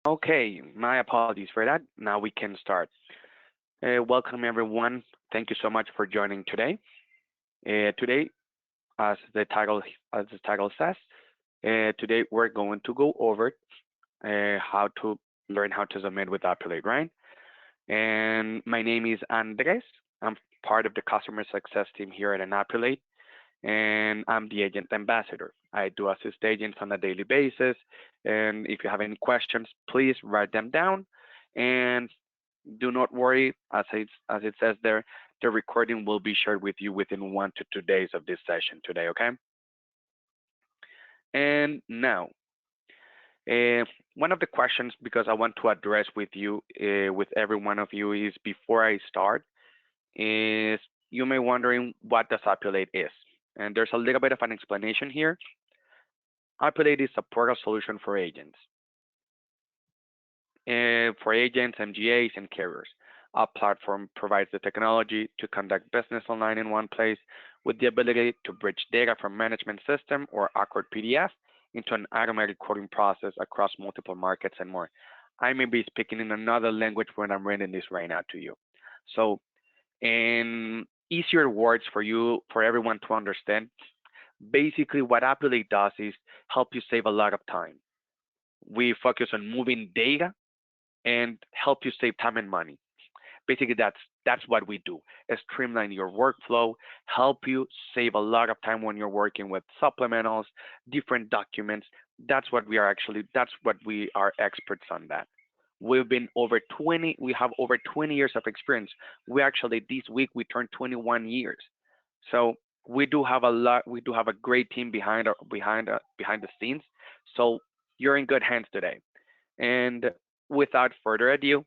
Okay, my apologies for that. Now we can start. Welcome everyone. Thank you so much for joining today. Today, as the title says, today we're going to go over how to learn how to submit with Appulate, right? And my name is Andres. I'm part of the customer success team here at Appulate, and I'm the agent ambassador. I do assist agents on a daily basis. And if you have any questions, please write them down. And do not worry, as it says there, the recording will be shared with you within 1 to 2 days of this session today, okay? And now, uh, one of the questions, because I want to address with you, with every one of you, is before I start, is you may wondering what does Appulate is. And there's a little bit of an explanation here. Appulate is a portal solution for agents, MGAs, and carriers. Our platform provides the technology to conduct business online in one place with the ability to bridge data from management system or awkward PDF into an automatic quoting process across multiple markets and more. I may be speaking in another language when I'm reading this right now to you. So in easier words for you, for everyone to understand, basically what Appulate does is help you save a lot of time. We focus on moving data and help you save time and money. Basically, that's what we do. Streamline your workflow, help you save a lot of time when you're working with supplementals, different documents. That's what we are experts on that. We have over 20 years of experience. We actually, this week, we turned 21 years. So we do have a great team behind the scenes. So you're in good hands today. And without further ado,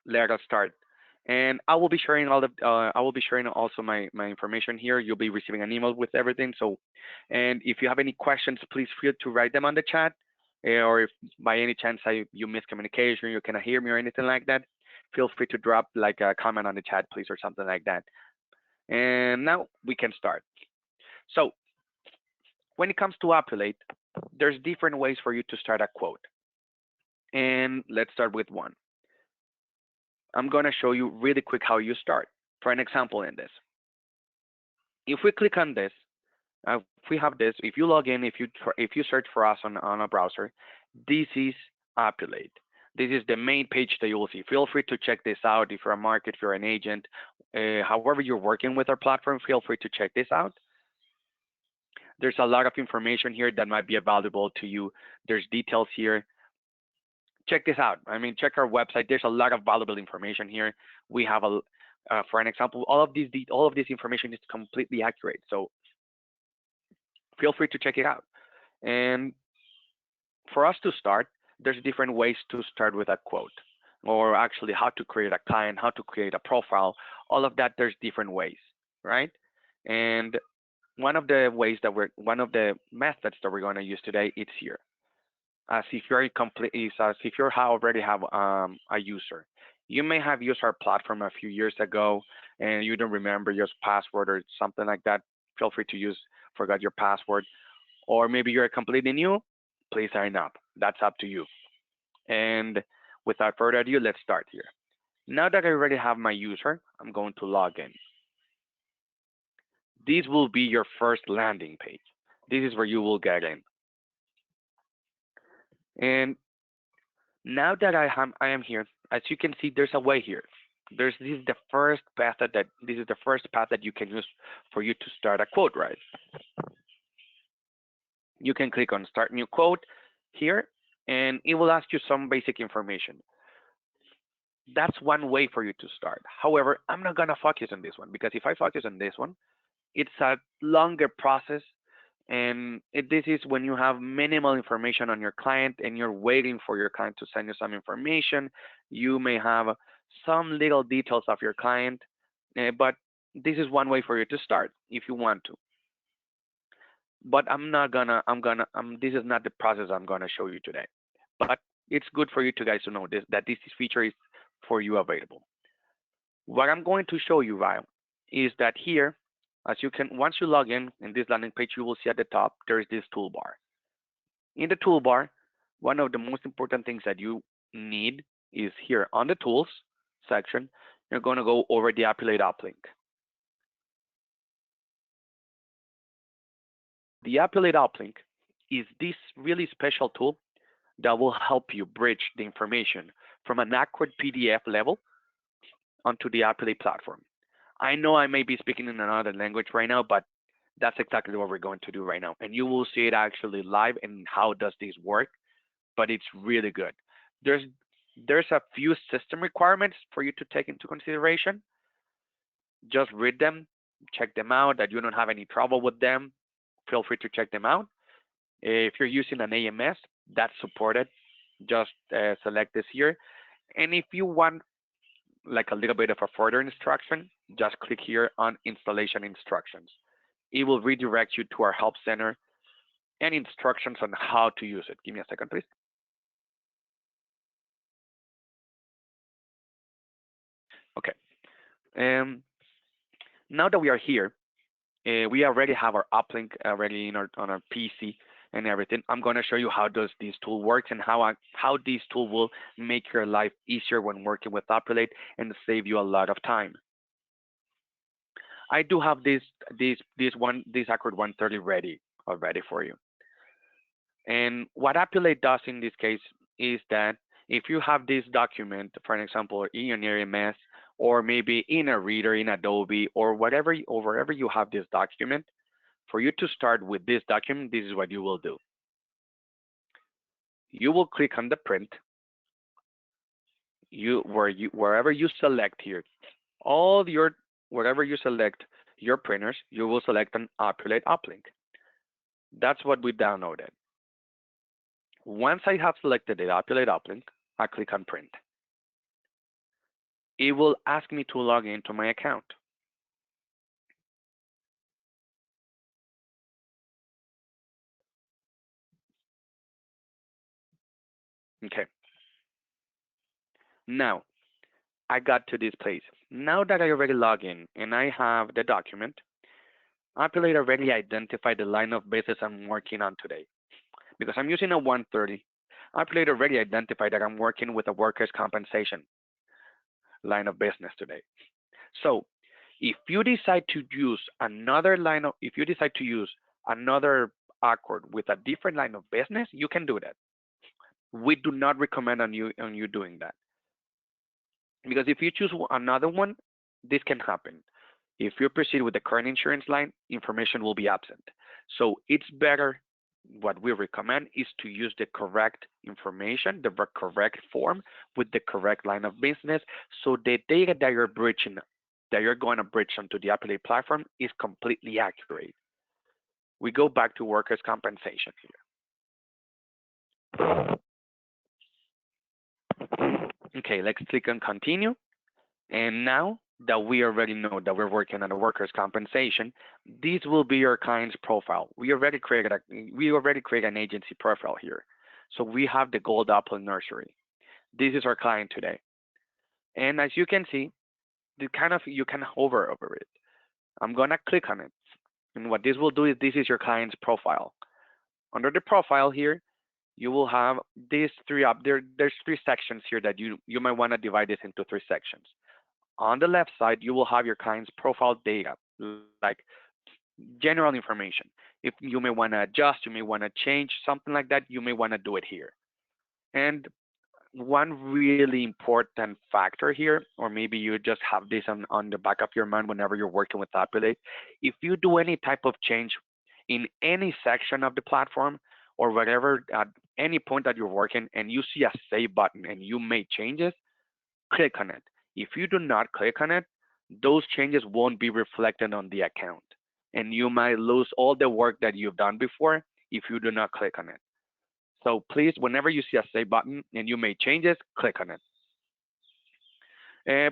let us start. And I will be sharing also my information here. You'll be receiving an email with everything. So, and if you have any questions, please feel to write them on the chat. Or if by any chance you miss communication, you cannot hear me or anything like that, feel free to drop like a comment on the chat, please, or something like that. And now we can start. So when it comes to Appulate, there's different ways for you to start a quote. And let's start with one. I'm going to show you really quick how you start. For an example in this, if we click on this, if we have this, if you log in, if you search for us on a browser, this is Appulate. This is the main page that you will see. Feel free to check this out if you're a market, if you're an agent, however you're working with our platform, feel free to check this out. There's a lot of information here that might be valuable to you. There's details here. Check this out. I mean, check our website. There's a lot of valuable information here. We have for an example, all of this information is completely accurate. So feel free to check it out. And for us to start, there's different ways to start with a quote, or actually how to create a client, how to create a profile. All of that, there's different ways, right? And one of the methods that we're going to use today, it's here. As if you're complete, is as if you already have a user. You may have used our platform a few years ago and you don't remember your password or something like that. Feel free to forgot your password. Or maybe you're completely new, please sign up. That's up to you. And without further ado, let's start here. Now that I already have my user, I'm going to log in. This will be your first landing page. This is where you will get in. And now that I am here, as you can see, there's a way here. This is the first path that you can use for you to start a quote, right? You can click on Start New Quote here, and it will ask you some basic information. That's one way for you to start. However, I'm not gonna focus on this one because if I focus on this one, it's a longer process, and this is when you have minimal information on your client and you're waiting for your client to send you some information. You may have some little details of your client, but this is one way for you to start if you want to. But this is not the process I'm gonna show you today. But it's good for you to guys to know that this feature is for you available. What I'm going to show you, Ryan, is that here, once you log in this landing page, you will see at the top, there is this toolbar. In the toolbar, One of the most important things that you need is here on the tools section. You're going to go over the Appulate uplink. The Appulate uplink is this really special tool that will help you bridge the information from an accurate PDF level onto the Appulate platform. I know I may be speaking in another language right now, but that's exactly what we're going to do right now. And you will see it actually live and how does this work, but it's really good. There's there's a few system requirements for you to take into consideration. Just read them, check them out, that you don't have any trouble with them. Feel free to check them out. If you're using an AMS, that's supported. Just select this here. And if you want like a little bit of a further instruction, just click here on installation instructions. It will redirect you to our help center and instructions on how to use it. Give me a second, please. Okay. Um, Now that we are here, we already have our uplink already in on our PC and everything. I'm going to show you how does this tool works and how this tool will make your life easier when working with Appulate and save you a lot of time. I do have this Accord 130 ready already for you. And what Appulate does in this case is that if you have this document, for an example, in your RMS, or maybe in a reader in Adobe, or wherever you have this document, for you to start with this document, this is what you will do. You will click on the print. Wherever you select here, wherever you select your printers, you will select an Appulate uplink. That's what we downloaded. Once I have selected the Appulate uplink, I click on print. It will ask me to log into my account. Okay. Now, I got to this place. Now that I already log in and I have the document, Appulate already identified the line of business I'm working on today. Because I'm using a 130, Appulate already identified that I'm working with a workers' compensation line of business today. So if you decide to use if you decide to use another Accord with a different line of business, you can do that. We do not recommend on you doing that. Because if you choose another one, this can happen. If you proceed with the current insurance line, information will be absent. So it's better, what we recommend is to use the correct information, the correct form with the correct line of business. So the data that you're going to bridge onto the Appulate platform is completely accurate. We go back to workers' compensation here. Okay, let's click on continue. And now that we already know that we're working on a workers' compensation, this will be your client's profile. We already created an agency profile here. So we have the Gold Apple Nursery. This is our client today. And as you can see, you can hover over it. I'm gonna click on it. And what this will do is this is your client's profile. Under the profile here, you will have these there's three sections here that you might want to divide this into three sections. On the left side, you will have your client's profile data, like general information. If you may want to adjust, you may want to change, something like that, you may want to do it here. And one really important factor here, or maybe you just have this on the back of your mind whenever you're working with Appulate, if you do any type of change in any section of the platform or whatever, at any point that you're working and you see a save button and you make changes, click on it. If you do not click on it, those changes won't be reflected on the account. And you might lose all the work that you've done before if you do not click on it. So please, whenever you see a save button and you make changes, click on it.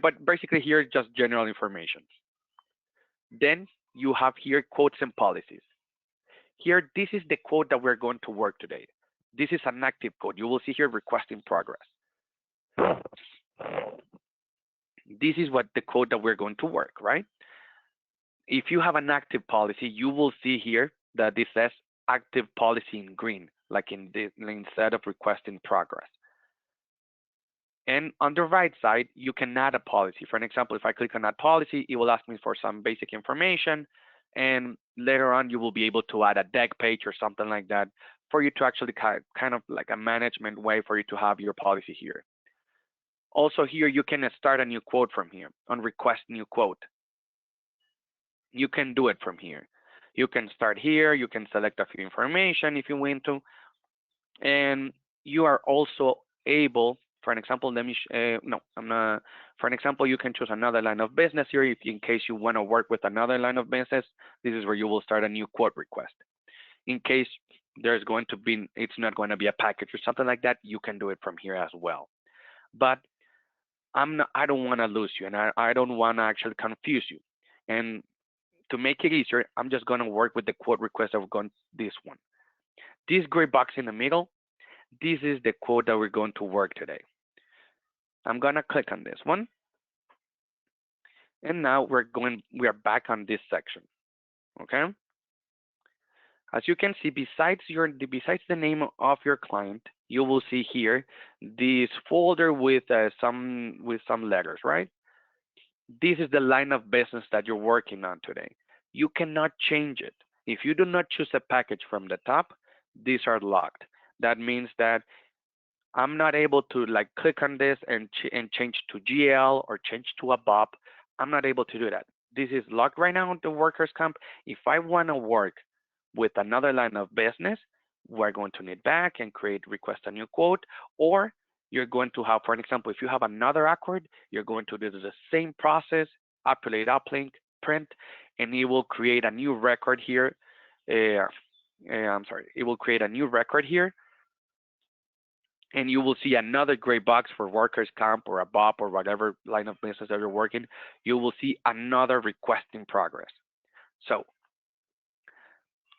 But basically here, just general information. Then you have here quotes and policies. Here, this is the quote that we're going to work today. This is an active quote. You will see here request in progress. This is what the quote that we're going to work, right? If you have an active policy, you will see here that this says active policy in green. like in this, instead of request in progress. And on the right side, you can add a policy. For an example, if I click on add policy, it will ask me for some basic information. And later on, you will be able to add a deck page or something like that for you to actually kind of like a management way for you to have your policy here. Also here, you can start a new quote from here on request new quote. You can do it from here. You can start here. You can select a few information if you want to. And you are also able, for an example, no, I'm not, for an example, you can choose another line of business here if in case you want to work with another line of business. This is where you will start a new quote request. In case there's going to be, it's not going to be a package or something like that, you can do it from here as well. But I don't want to lose you, and I don't want to actually confuse you. And to make it easier, I'm just going to work with the quote request of going this one. This gray box in the middle, this is the quote that we're going to work today. I'm going to click on this one. And now we are back on this section. Okay. As you can see, besides the name of your client, you will see here this folder with some letters, right? This is the line of business that you're working on today. You cannot change it. If you do not choose a package from the top, these are locked. That means that I'm not able to like click on this and change to GL or change to a BOP. I'm not able to do that. This is locked right now on the workers' comp. If I want to work with another line of business, we're going to need back and create request a new quote, or you're going to have, for example, if you have another accord, you're going to do the same process, Appulate, uplink, print, and it will create a new record here. I'm sorry, it will create a new record here, and you will see another gray box for workers' comp or a BOP or whatever line of business that you're working. You will see another request in progress. So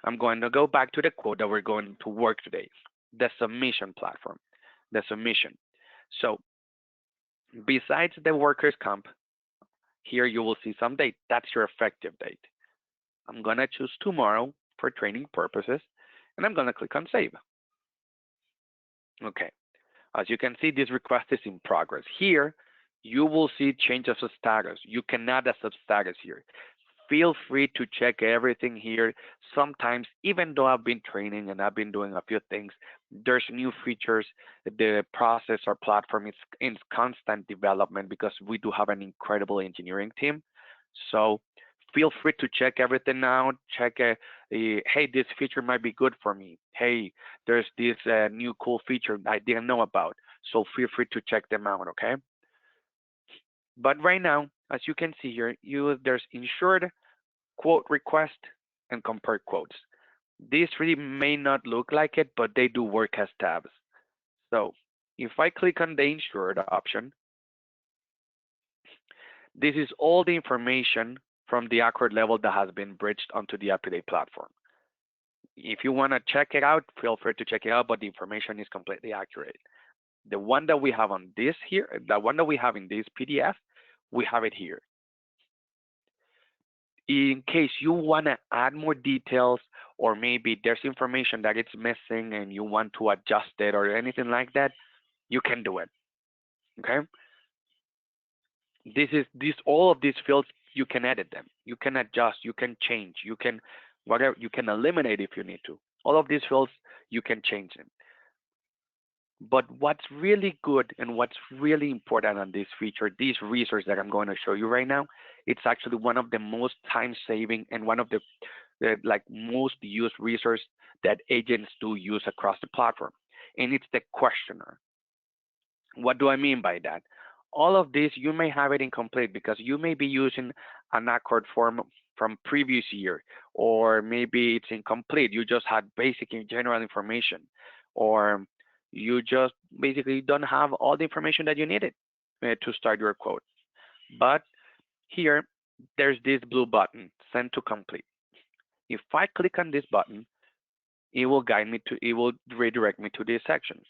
I'm going to go back to the quote that we're going to work today, the submission platform, the submission. So besides the workers' comp, here you will see some date. That's your effective date. I'm going to choose tomorrow for training purposes, and I'm going to click on save. Okay. As you can see, this request is in progress. Here, you will see changes of status. You can add a sub-status here. Feel free to check everything here. Sometimes, even though I've been training and I've been doing a few things, there's new features. The process or platform is in constant development because we do have an incredible engineering team. So feel free to check everything out. Check, hey, this feature might be good for me. Hey, there's this new cool feature I didn't know about. So feel free to check them out, okay? But right now, as you can see here, there's insured, quote request, and compare quotes. These three may not look like it, but they do work as tabs. So if I click on the insured option, this is all the information from the accord level that has been bridged onto the Appulate platform. If you want to check it out, feel free to check it out, but the information is completely accurate. The one that we have on this here, the one that we have in this PDF, we have it here. In case you want to add more details, or maybe there's information that it's missing and you want to adjust it or anything like that, you can do it. Okay. All of these fields, you can edit them, you can adjust, you can change, you can whatever, you can eliminate if you need to. All of these fields, you can change them. But what's really good and what's really important on this feature, this resource that I'm going to show you right now, it's actually one of the most time-saving and one of the like most used resource that agents do use across the platform, and it's the questionnaire. What do I mean by that? All of this, you may have it incomplete because you may be using an accord form from previous year, or maybe it's incomplete. You just had basic and general information, or you just basically don't have all the information that you needed to start your quote. But here, there's this blue button, send to complete. If I click on this button, it will redirect me to these sections.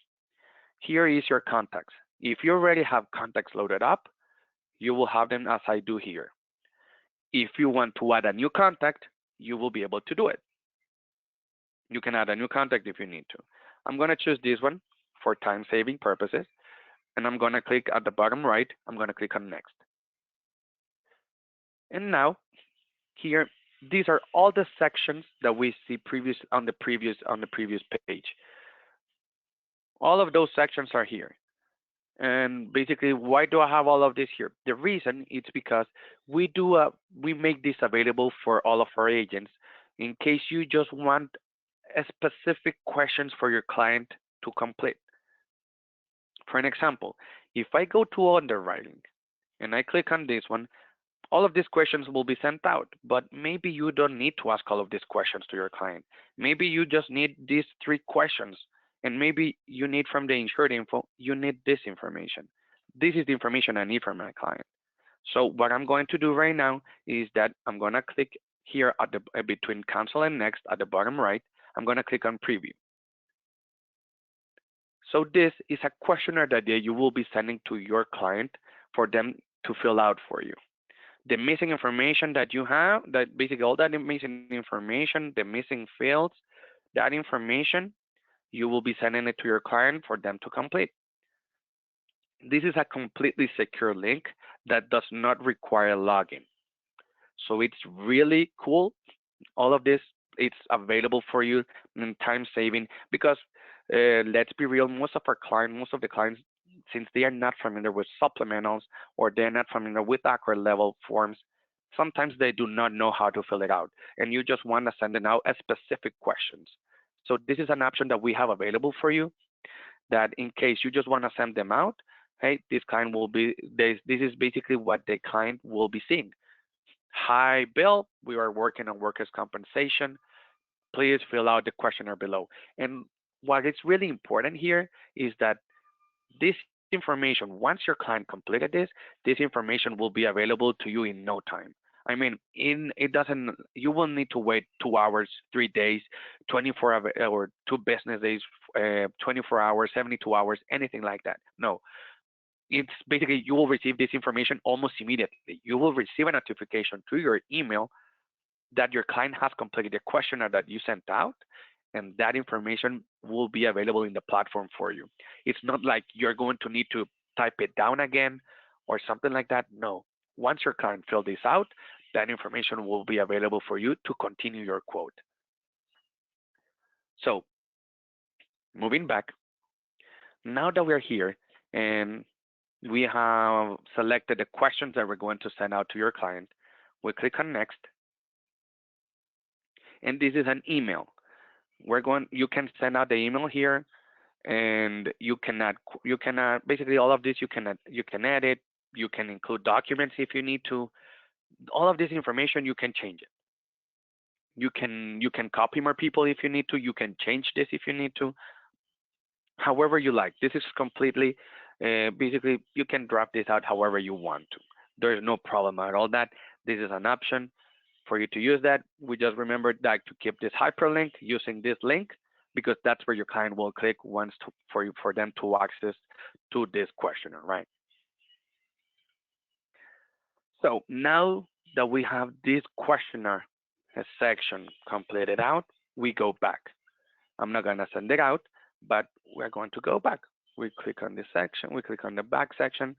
Here is your contacts. If you already have contacts loaded up, you will have them as I do here. If you want to add a new contact, you will be able to do it. You can add a new contact if you need to. I'm going to choose this one for time saving purposes, and I'm going to click at the bottom right. I'm going to click on next. And now here, these are all the sections that we see previous page. All of those sections are here. And basically, why do I have all of this here? The reason it's because we make this available for all of our agents in case you just want a specific questions for your client to complete. For an example, if I go to underwriting and I click on this one, all of these questions will be sent out, but maybe you don't need to ask all of these questions to your client. Maybe you just need these three questions, and maybe you need from the insured info, you need this information. This is the information I need from my client. So what I'm going to do right now is that I'm going to click here at the between cancel and next at the bottom right. I'm going to click on preview. So this is a questionnaire that you will be sending to your client for them to fill out for you. The missing information that you have, that basically all that missing information, the missing fields, that information, you will be sending it to your client for them to complete. This is a completely secure link that does not require login. So it's really cool. All of this, it's available for you in time saving because let's be real, most of the clients, since they are not familiar with supplementals or they're not familiar with accurate level forms, sometimes they do not know how to fill it out, and you just want to send it out as specific questions. So this is an option that we have available for you that in case you just want to send them out, hey, this client will be, this is basically what the client will be seeing. Hi, Bill, we are working on workers' compensation. Please fill out the questionnaire below. And what is really important here is that this information, once your client completed this information will be available to you in no time. I mean, it doesn't, you will need to wait 2 hours, 3 days, 24 hours, or 2 business days, 24 hours, 72 hours, anything like that. No, it's basically you will receive this information almost immediately. You will receive a notification to your email that your client has completed the questionnaire that you sent out, and that information will be available in the platform for you. It's not like you're going to need to type it down again or something like that. No. Once your client filled this out, that information will be available for you to continue your quote. So moving back, now that we're here and we have selected the questions that we're going to send out to your client, we click on next, and this is an email. You can send out the email here, and you cannot basically all of this you can edit, you can include documents if you need to. All of this information you can change it. You can copy more people if you need to. You can change this if you need to. However you like. This is completely basically you can draft this out however you want to. There is no problem at all that this is an option for you to use that. We just remember that to keep this hyperlink using this link because that's where your client will click once for them to access to this questionnaire, right? So now that we have this questionnaire section completed out, we go back. I'm not gonna send it out, but we're going to go back. We click on this section, we click on the back section,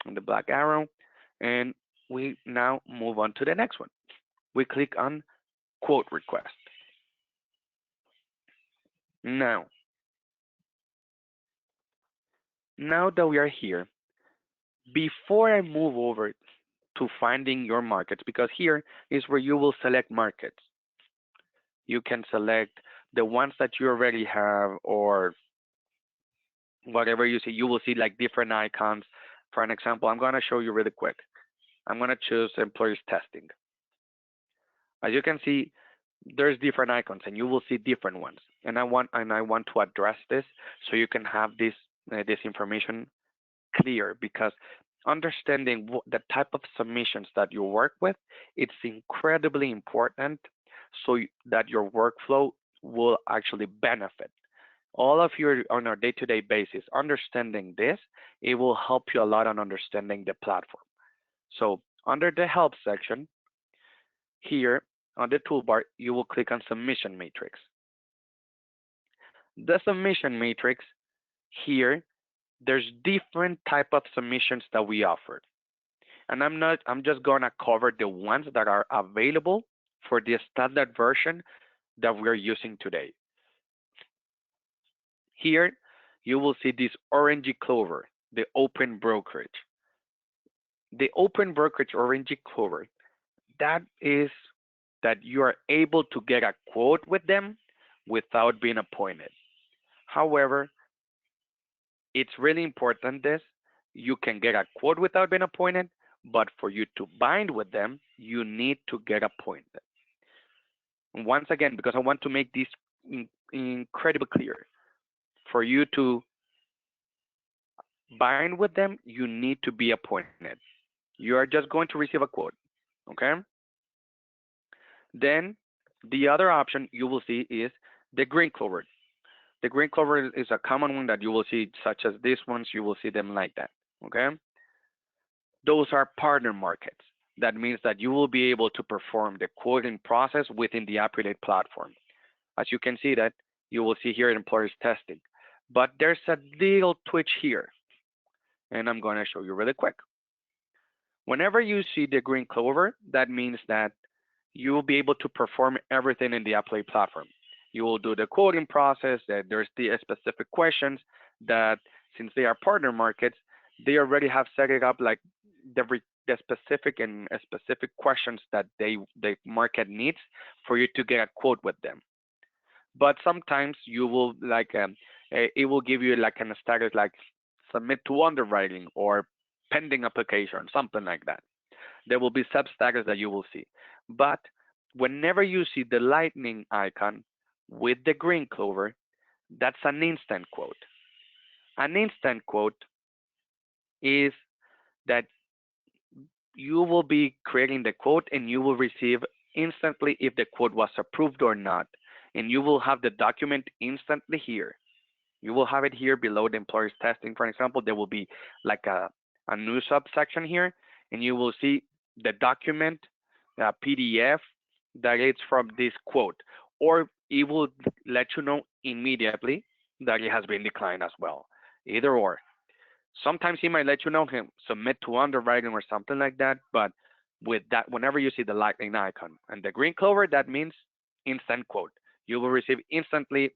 on the black arrow, and we now move on to the next one. We click on quote request. Now, now that we are here, before I move over to finding your markets, because here is where you will select markets. You can select the ones that you already have or whatever you see. You will see like different icons. For an example, I'm going to show you really quick. I'm going to choose employers testing. As you can see, there's different icons and you will see different ones. And I want to address this so you can have this information clear, because understanding the type of submissions that you work with, it's incredibly important so that your workflow will actually benefit. All of you on a day-to-day basis, understanding this, it will help you a lot on understanding the platform. So under the help section, here on the toolbar, you will click on submission matrix. The submission matrix here, there's different type of submissions that we offer. And I'm just gonna cover the ones that are available for the standard version that we're using today. Here, you will see this orangey clover, the open brokerage. The open brokerage orangey clover, that is that you are able to get a quote with them without being appointed. However, it's really important this, you can get a quote without being appointed, but for you to bind with them, you need to get appointed. Once again, because I want to make this incredibly clear, for you to bind with them, you need to be appointed. You are just going to receive a quote, okay? Then the other option you will see is the green clover. The green clover is a common one that you will see, such as these ones, you will see them like that, okay? Those are partner markets. That means that you will be able to perform the quoting process within the Appulate platform. As you can see that, you will see here employers testing. But there's a little twitch here, and I'm going to show you really quick. Whenever you see the green clover, that means that you will be able to perform everything in the Appulate platform. You will do the quoting process, that there's the specific questions that since they are partner markets, they already have set it up like the specific questions that the market needs for you to get a quote with them. But sometimes you will like it will give you like a status like submit to underwriting or pending application, something like that. There will be sub-status that you will see. But whenever you see the lightning icon with the green clover, that's an instant quote. An instant quote is that you will be creating the quote and you will receive instantly if the quote was approved or not. And you will have the document instantly here. You will have it here below the employer's testing, for example. There will be like a new subsection here, and you will see the document, PDF that is from this quote, or it will let you know immediately that it has been declined as well. Either or. Sometimes he might let you know him submit to underwriting or something like that, but with that, whenever you see the lightning icon and the green clover, that means instant quote. You will receive instantly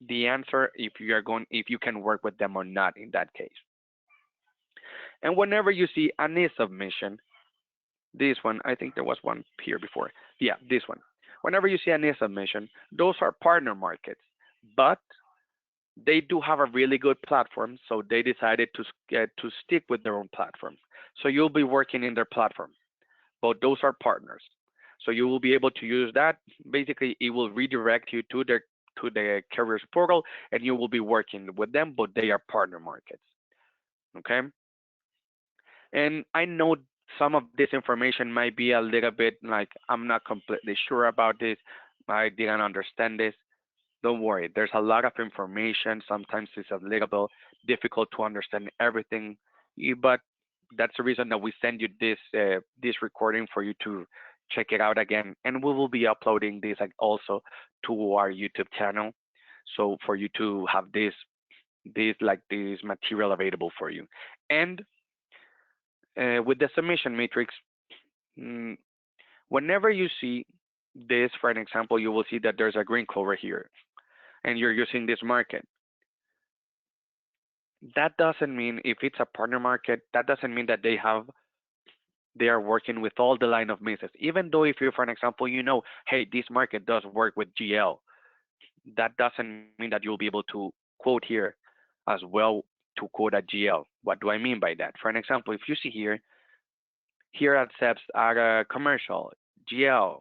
the answer if you can work with them or not in that case. And whenever you see an e-submission, this one, I think there was one here before. Yeah, this one. Whenever you see an e-submission, those are partner markets, but they do have a really good platform, so they decided to stick with their own platform. So you'll be working in their platform, but those are partners. So you will be able to use that. Basically, it will redirect you to the carrier's portal, and you will be working with them, but they are partner markets. Okay. And I know some of this information might be a little bit like I'm not completely sure about this. I didn't understand this. Don't worry. There's a lot of information. Sometimes it's a little bit difficult to understand everything, but that's the reason that we send you this recording for you to check it out again. And we will be uploading this like, also to our YouTube channel, so for you to have this material available for you. And with the submission matrix, mm, whenever you see this, for an example, you will see that there's a green clover here, and you're using this market. That doesn't mean if it's a partner market, that doesn't mean that they are working with all the line of business. Even though if you, for an example, you know, hey, this market does work with GL, that doesn't mean that you'll be able to quote here as well to quote a GL. What do I mean by that? For an example, if you see here accepts a commercial, GL,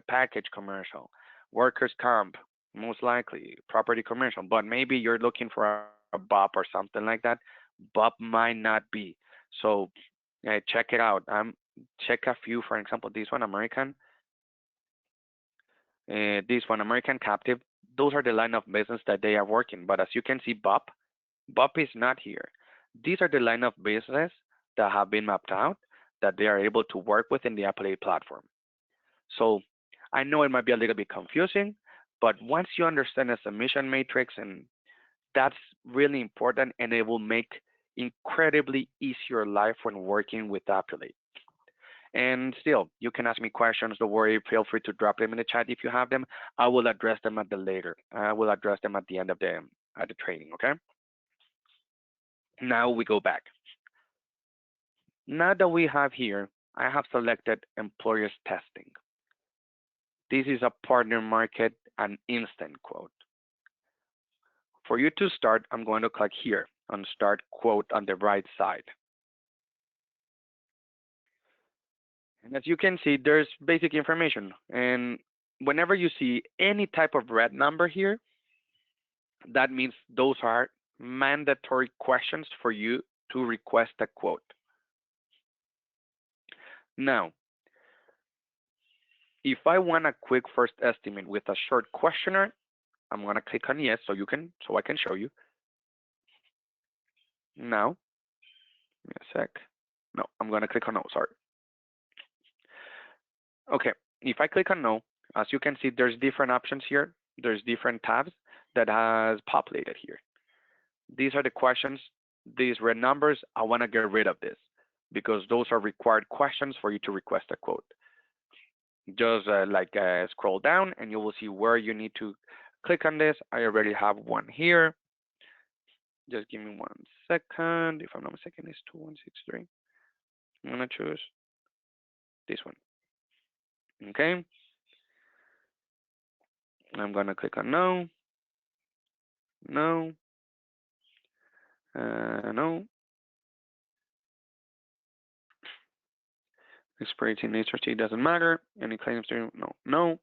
package commercial, workers comp, most likely property commercial, but maybe you're looking for a BOP or something like that. BOP might not be. So check it out. Check a few, for example, this one, American Captive. Those are the line of business that they are working. But as you can see, BOP is not here. These are the line of business that have been mapped out that they are able to work with in the Appulate platform. So I know it might be a little bit confusing, But once you understand the submission matrix, and that's really important, and it will make incredibly easier life when working with Appulate. And still, you can ask me questions. Don't worry. Feel free to drop them in the chat if you have them. I will address them at the later. I will address them at the end of the training. Okay. Now we go back. Now that we have here, I have selected employers testing. This is a partner market, an instant quote. For you to start, I'm going to click here on start quote on the right side. And as you can see, there's basic information. And whenever you see any type of red number here, that means those are mandatory questions for you to request a quote. Now, if I want a quick first estimate with a short questionnaire, I'm gonna click on yes so I can show you. Now, give me a sec. No, I'm gonna click on no, sorry. Okay, if I click on no, as you can see, there's different options here. There's different tabs that has populated here. These are the questions, these red numbers, I wanna get rid of this because those are required questions for you to request a quote. Just scroll down and you will see where you need to click on this. I already have one here. Just give me 1 second. If I'm not mistaken, it's 2163. I'm gonna choose this one. Okay. I'm gonna click on no, no, no. Experiencing HRT doesn't matter. Any claims to no, no.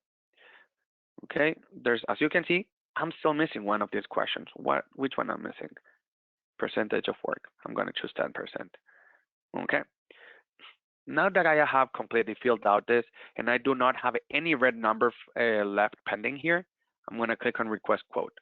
Okay. There's, as you can see, I'm still missing one of these questions. Which one I'm missing? Percentage of work. I'm gonna choose 10%. Okay. Now that I have completely filled out this and I do not have any red number left pending here, I'm going to click on request quote.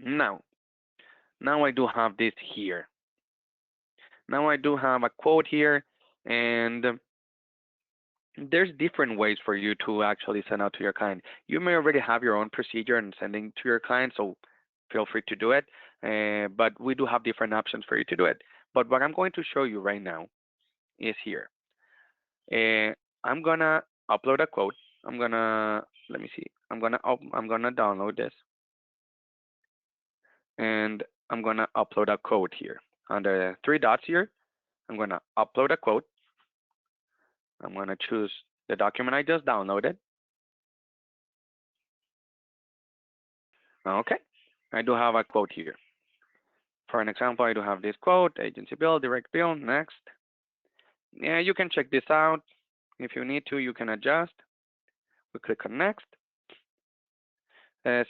Now I do have this here. Now I do have a quote here, and there's different ways for you to actually send out to your client. You may already have your own procedure in sending to your client, so feel free to do it. But we do have different options for you to do it. But what I'm going to show you right now is here. I'm gonna upload a quote. Let me see. I'm gonna download this, and I'm gonna upload a quote here. On the 3 dots here, I'm gonna upload a quote. I'm gonna choose the document I just downloaded. Okay, I do have a quote here. For an example, I do have this quote: agency bill, direct bill. Next. Yeah, you can check this out. If you need to, you can adjust. We click on next.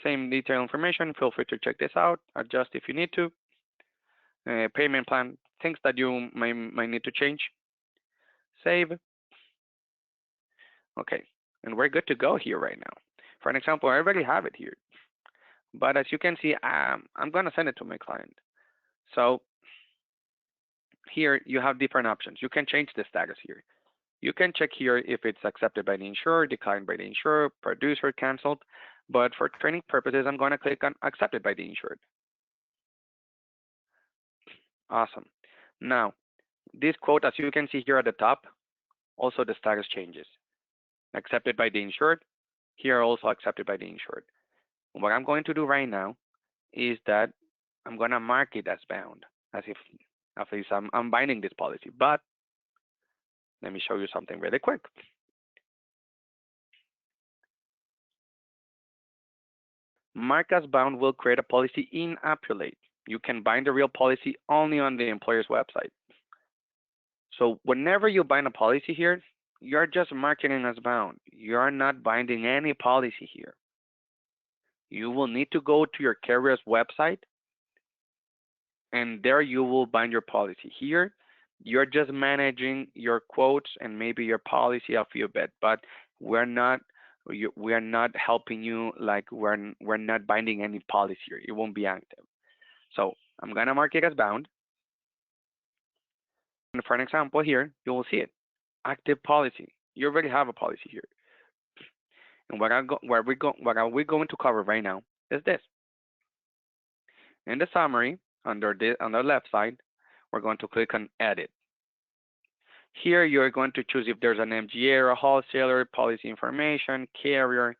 Same detail information. Feel free to check this out. Adjust if you need to. Payment plan, things that you might need to change. Save. Okay, and we're good to go here right now. For an example, I already have it here. But as you can see, I'm gonna send it to my client. So here you have different options. You can change the status here. You can check here if it's accepted by the insurer, declined by the insurer, producer, canceled. But for training purposes, I'm going to click on accepted by the insured. Awesome. Now, this quote, as you can see here at the top, also the status changes. Accepted by the insured, here also accepted by the insured. What I'm going to do right now is that I'm going to mark it as bound, as if I'm binding this policy. But let me show you something really quick. Mark as bound will create a policy in Appulate. You can bind the real policy only on the employer's website. So whenever you bind a policy here, you're just marking it as bound. You're not binding any policy here. You will need to go to your carrier's website, and there you will bind your policy. Here, you're just managing your quotes and maybe your policy a few bit, but we're not helping you. Like we're not binding any policy here. It won't be active. So I'm gonna mark it as bound. And for an example here, you will see it. Active policy. You already have a policy here. And what are we going to cover right now is this. In the summary, on the left side, we're going to click on edit. Here you're going to choose if there's an MGA or a wholesaler, policy information, carrier.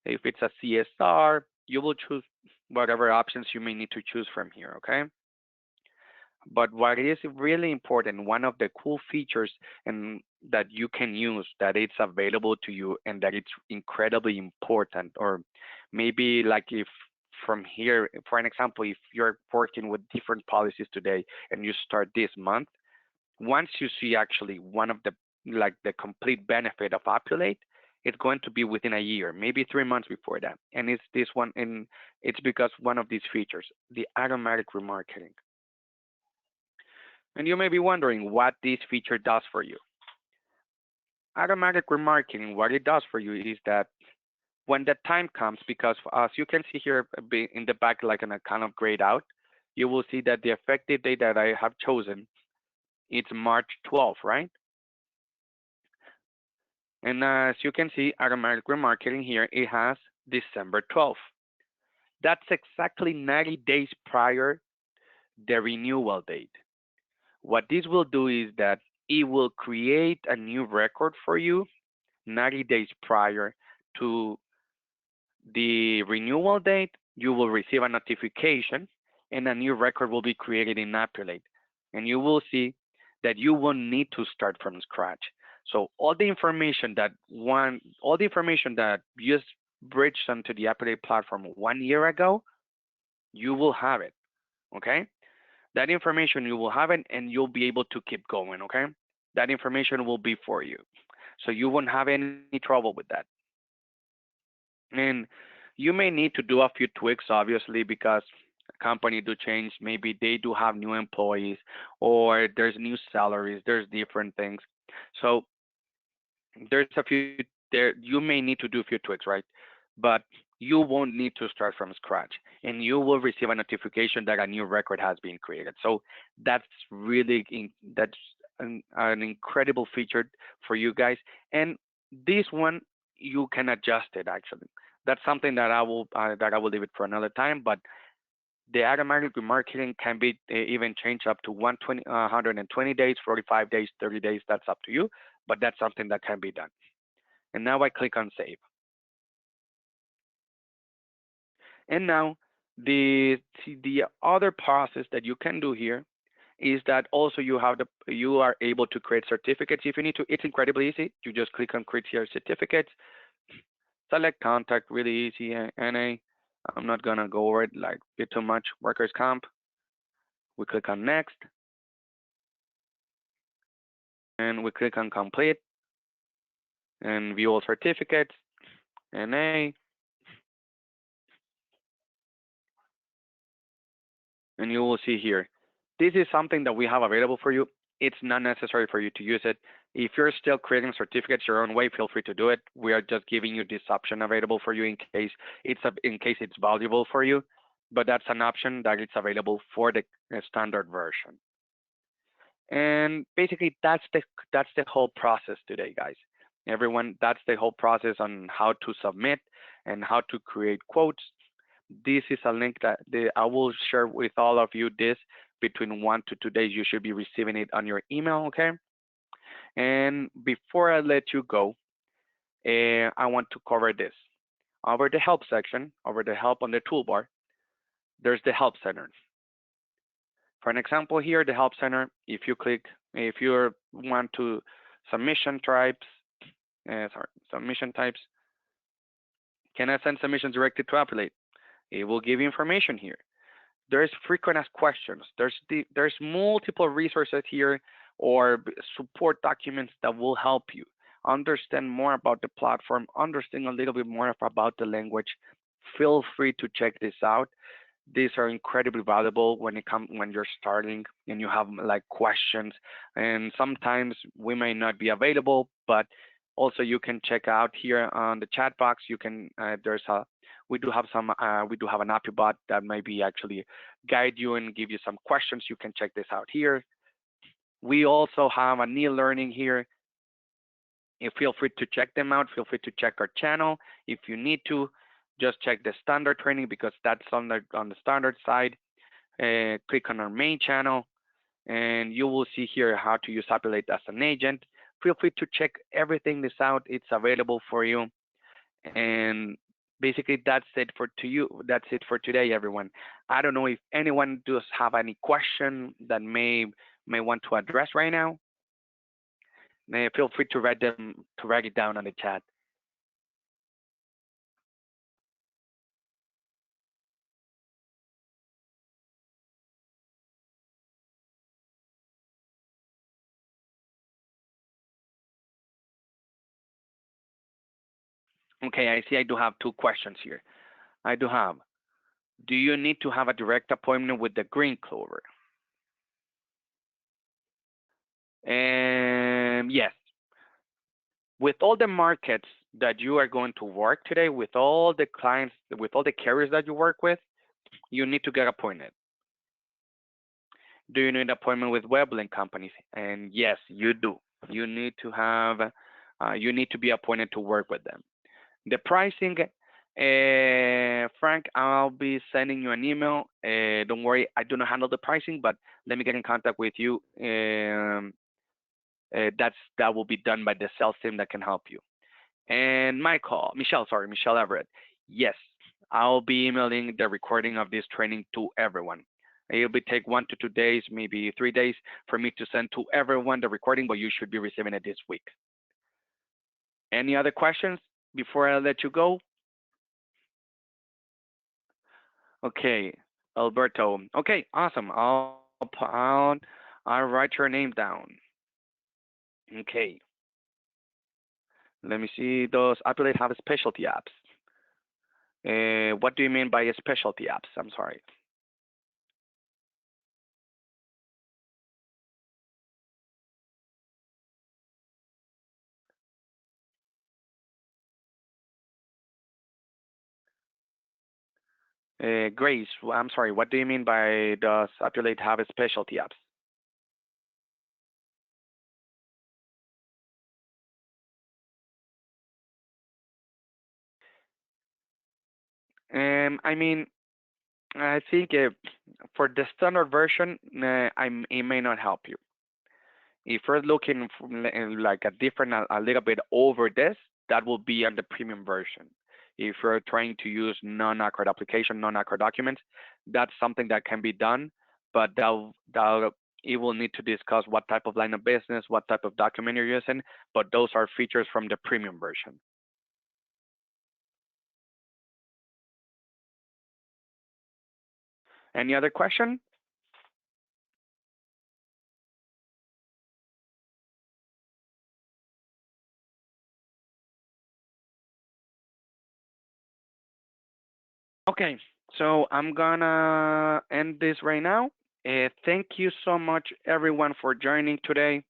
If it's a CSR, you will choose whatever options you may need to choose from here, okay? But what is really important, one of the cool features and that you can use, that it's available to you and that it's incredibly important, or maybe like if from here, for an example, if you're working with different policies today and you start this month, once you see actually one of the like the complete benefit of Appulate, it's going to be within a year, maybe 3 months before that. And it's this one, and it's because one of these features, the automatic remarketing. And you may be wondering what this feature does for you. Automatic remarketing, what it does for you is that when the time comes, because as you can see here in the back, like in a kind of grayed out, you will see that the effective date that I have chosen, it's March 12th, right? And as you can see, automatic remarketing here, it has December 12th. That's exactly 90 days prior the renewal date. What this will do is that it will create a new record for you 90 days prior to the renewal date. You will receive a notification and a new record will be created in Appulate. And you will see that you will need to start from scratch. So all the information that you just bridged onto the Appulate platform 1 year ago, you will have it, okay? That information you will have it and you'll be able to keep going, okay? That information will be for you. So you won't have any trouble with that. And you may need to do a few tweaks, obviously, because a company do change. Maybe they do have new employees or there's new salaries, there's different things. So there's a few there, you may need to do a few tweaks, right? But you won't need to start from scratch and you will receive a notification that a new record has been created. So that's that's an incredible feature for you guys. And this one, you can adjust it actually. That's something that I will leave it for another time, but the automatic remarketing can be even changed up to 120 days, 45 days, 30 days. That's up to you, but that's something that can be done. And now I click on save. And now the other process that you can do here is that also you are able to create certificates if you need to. It's incredibly easy. You just click on create your certificates, select contact, really easy. NA. I'm not gonna go over it like bit too much. Workers comp. We click on next, and we click on complete, and view all certificates. NA. And you will see here, this is something that we have available for you. It's not necessary for you to use it. If you're still creating certificates your own way, feel free to do it. We are just giving you this option available for you in case it's valuable for you. But that's an option that it's available for the standard version. And basically, that's the whole process today, guys. Everyone, that's the whole process on how to submit and how to create quotes. This is a link that I will share with all of you. This between 1 to 2 days, you should be receiving it on your email, okay? And before I let you go, I want to cover this. Over the help section, over the help on the toolbar, there's the help center. For an example here, the help center, if you want to submission types, submission types, can I send submissions directly to Appulate? It will give you information here. There's frequent asked questions. There's multiple resources here or support documents that will help you understand more about the platform, understand a little bit more about the language. Feel free to check this out. These are incredibly valuable when you're starting and you have like questions. And sometimes we may not be available, but Also, you can check out here on the chat box. You can we do have an Appubot that maybe actually guide you and give you some questions. You can check this out here. We also have an e-learning here. Feel free to check them out. Feel free to check our channel if you need to. Just check the standard training because that's on the standard side. Click on our main channel, and you will see here how to use Appulate as an agent. Feel free to check everything this out. It's available for you. And basically, that's it for today, everyone. I don't know if anyone does have any question that may want to address right now. Feel free to write it down on the chat. Okay, I see I do have two questions here. I do have, do you need to have a direct appointment with the Green Clover? And yes, with all the markets that you are going to work today, with all the clients, with all the carriers that you work with, you need to get appointed. Do you need an appointment with web link companies? And yes, you do. You need to have, you need to be appointed to work with them. The pricing, Frank, I'll be sending you an email. Don't worry, I do not handle the pricing, but let me get in contact with you. That will be done by the sales team that can help you. And Michelle Everett. Yes, I'll be emailing the recording of this training to everyone. It will take 1 to 2 days, maybe 3 days for me to send to everyone the recording, but you should be receiving it this week. Any other questions before I let you go? Okay, Alberto. Okay, awesome. I'll write your name down. Okay. Let me see. Does Appulate have specialty apps? What do you mean by specialty apps? I'm sorry. Grace, I'm sorry. What do you mean by does Appulate have specialty apps? I mean, I think for the standard version, it may not help you. If you're looking for like a little bit over this, that will be on the premium version. If you're trying to use non-ACROD application, non-ACROD documents, that's something that can be done, but it will need to discuss what type of line of business, what type of document you're using, but those are features from the premium version. Any other question? Okay, so I'm gonna end this right now. Thank you so much, everyone, for joining today.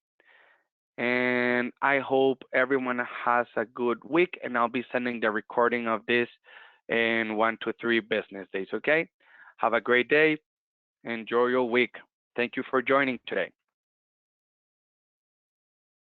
And I hope everyone has a good week. And I'll be sending the recording of this in 1 to 3 business days, okay? Have a great day. Enjoy your week. Thank you for joining today.